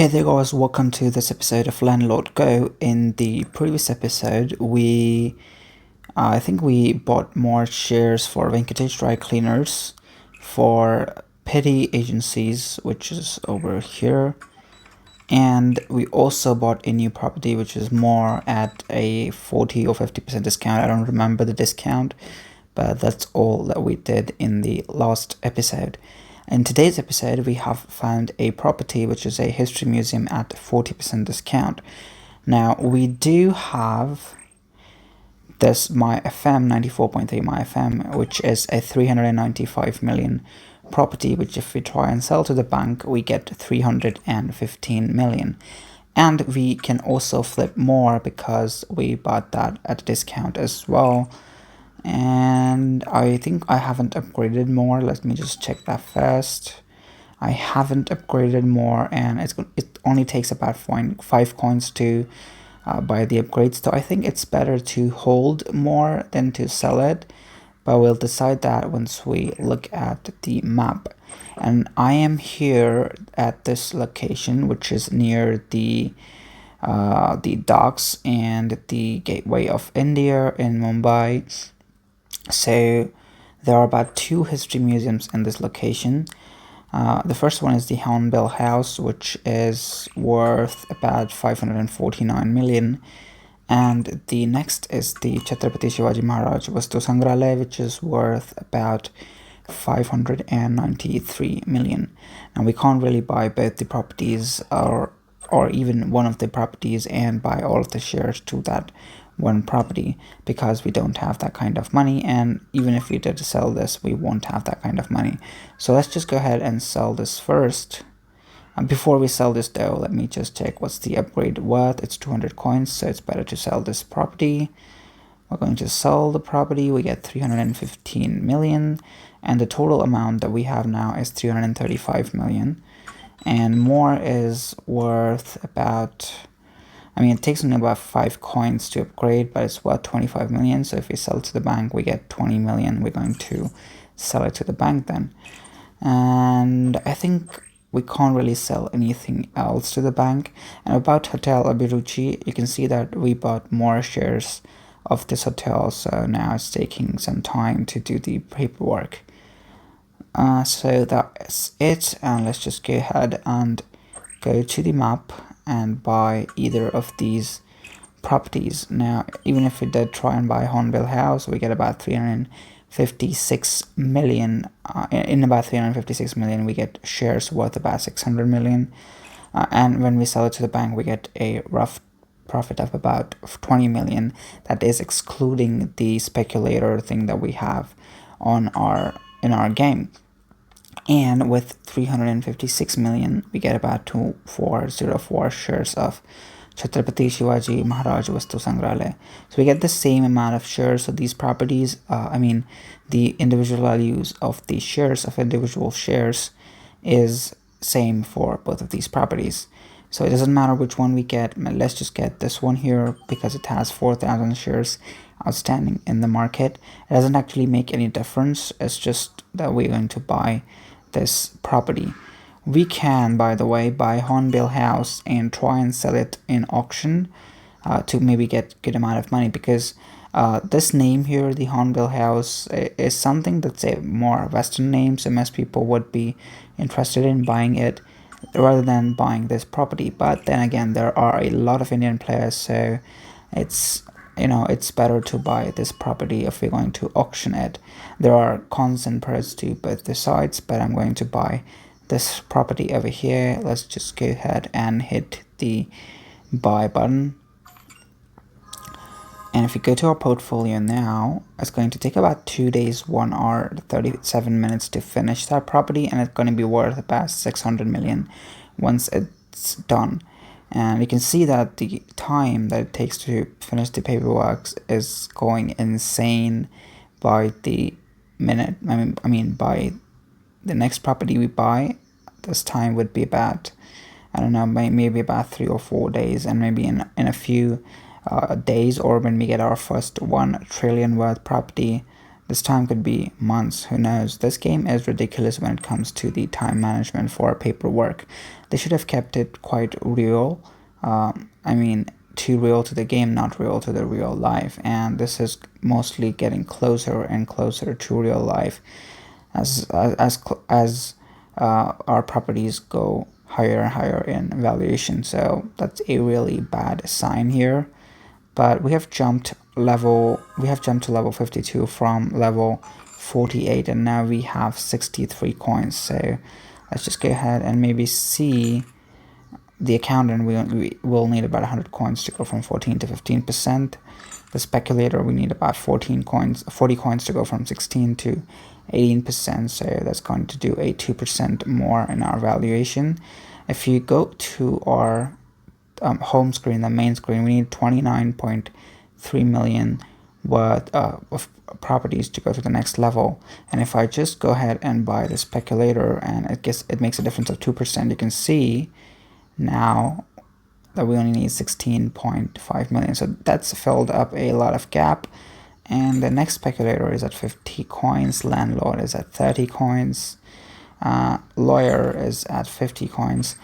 Hey there guys, welcome to this episode of Landlord Go. In the previous episode, I think we bought more shares for Venkatesh Dry Cleaners, for Petty Agencies, which is over here, and we also bought a new property which is more at a 40 or 50% discount. I don't remember the discount, but that's all that we did in the last episode. In today's episode, we have found a property which is a history museum at 40% discount. Now, we do have this My FM 94.3 My FM, which is a 395 million property, which if we try and sell to the bank, we get 315 million. And we can also flip more because we bought that at a discount as well. And I think I haven't upgraded more. Let me just check that first. I haven't upgraded more, and it only takes about 5 coins to buy the upgrades. So I think it's better to hold more than to sell it, but we'll decide that once we look at the map. And I am here at this location, which is near the docks and the Gateway of India in Mumbai. So there are about 2 history museums in this location. The first one is the Hornbill House, which is worth about 549 million. And the next is the Chhatrapati Shivaji Maharaj Vastu Sangrahalaya, which is worth about 593 million. And we can't really buy both the properties or even one of the properties and buy all of the shares to that one property, because we don't have that kind of money, and even if we did sell this, we won't have that kind of money. So let's just go ahead and sell this first. Before we sell this though, let me just check what's the upgrade worth. It's 200 coins, so it's better to sell this property. We're going to sell the property. We get 315 million, and the total amount that we have now is 335 million. And more is worth about, it takes only about 5 coins to upgrade, but it's worth 25 million. So if we sell to the bank, we get 20 million. We're going to sell it to the bank then. And I think we can't really sell anything else to the bank. And about Hotel Abhiruchi, you can see that we bought more shares of this hotel. So now it's taking some time to do the paperwork. So that's it. And let's just go ahead and go to the map and buy either of these properties. Now, even if we did try and buy Hornbill House, we get about 356 million. In about 356 million, we get shares worth about 600 million. And when we sell it to the bank, we get a rough profit of about 20 million. That is excluding the speculator thing that we have in our game. And with 356 million, we get about 2404 shares of Chhatrapati Shivaji Maharaj Vastu Sangrahalaya. So we get the same amount of shares of these properties. The individual values of the shares of individual shares is same for both of these properties. So it doesn't matter which one we get. Let's just get this one here because it has 4,000 shares outstanding in the market. It doesn't actually make any difference. It's just that we're going to buy this property. We can, by the way, buy Hornbill House and try and sell it in auction to maybe get good amount of money, because this name here, the Hornbill House, is something that's a more Western name, so most people would be interested in buying it rather than buying this property. But then again, there are a lot of Indian players, so it's better to buy this property if we're going to auction it. There are cons and pros to both the sides, but I'm going to buy this property over here. Let's just go ahead and hit the buy button. And if we go to our portfolio now, it's going to take about 2 days, 1 hour, 37 minutes to finish that property, and it's going to be worth about 600 million once it's done. And you can see that the time that it takes to finish the paperwork is going insane by the minute. By the next property we buy, this time would be about, I don't know, maybe about 3 or 4 days, and maybe in a few days, or when we get our first 1 trillion worth property, This time could be months, who knows. This game is ridiculous when it comes to the time management for paperwork. They should have kept it quite real. I mean, too real to the game, not real to the real life. And this is mostly getting closer and closer to real life as our properties go higher and higher in valuation. So that's a really bad sign here. But we have jumped to level 52 from level 48, and now we have 63 coins. So let's just go ahead and maybe see the accountant. We will need about 100 coins to go from 14 to 15%. The speculator, we need about 40 coins to go from 16 to 18%. So that's going to do a 2% more in our valuation. If you go to our home screen, the main screen, we need 29.3 million worth of properties to go to the next level. And if I just go ahead and buy the speculator, and it makes a difference of 2%, you can see now that we only need 16.5 million. So that's filled up a lot of gap. And the next speculator is at 50 coins, landlord is at 30 coins, lawyer is at 50 coins.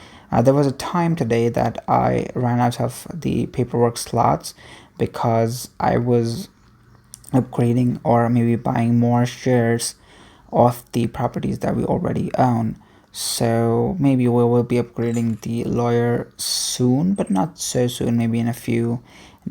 There was a time today that I ran out of the paperwork slots because I was upgrading or maybe buying more shares of the properties that we already own. So maybe we will be upgrading the lawyer soon, but not so soon, maybe in a few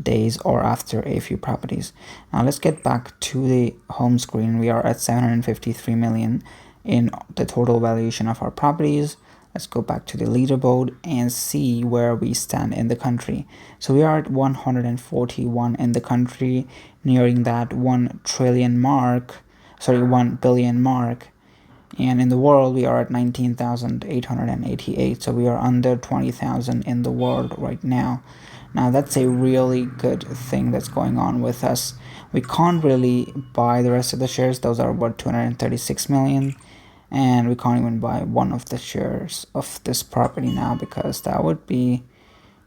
days or after a few properties. Now let's get back to the home screen. We are at 753 million in the total valuation of our properties. Let's go back to the leaderboard and see where we stand in the country. So we are at 141 in the country, nearing that 1 billion mark. And in the world, we are at 19,888. So we are under 20,000 in the world right now. Now that's a really good thing that's going on with us. We can't really buy the rest of the shares. Those are about 236 million. And we can't even buy one of the shares of this property now, because that would be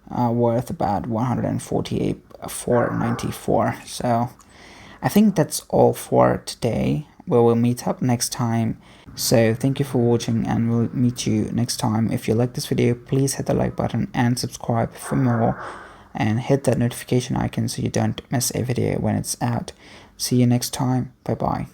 worth about 148,494. So I think that's all for today. We will meet up next time. So thank you for watching, and we'll meet you next time. If you like this video, please hit the like button and subscribe for more, and hit that notification icon so you don't miss a video when it's out. See you next time. Bye bye.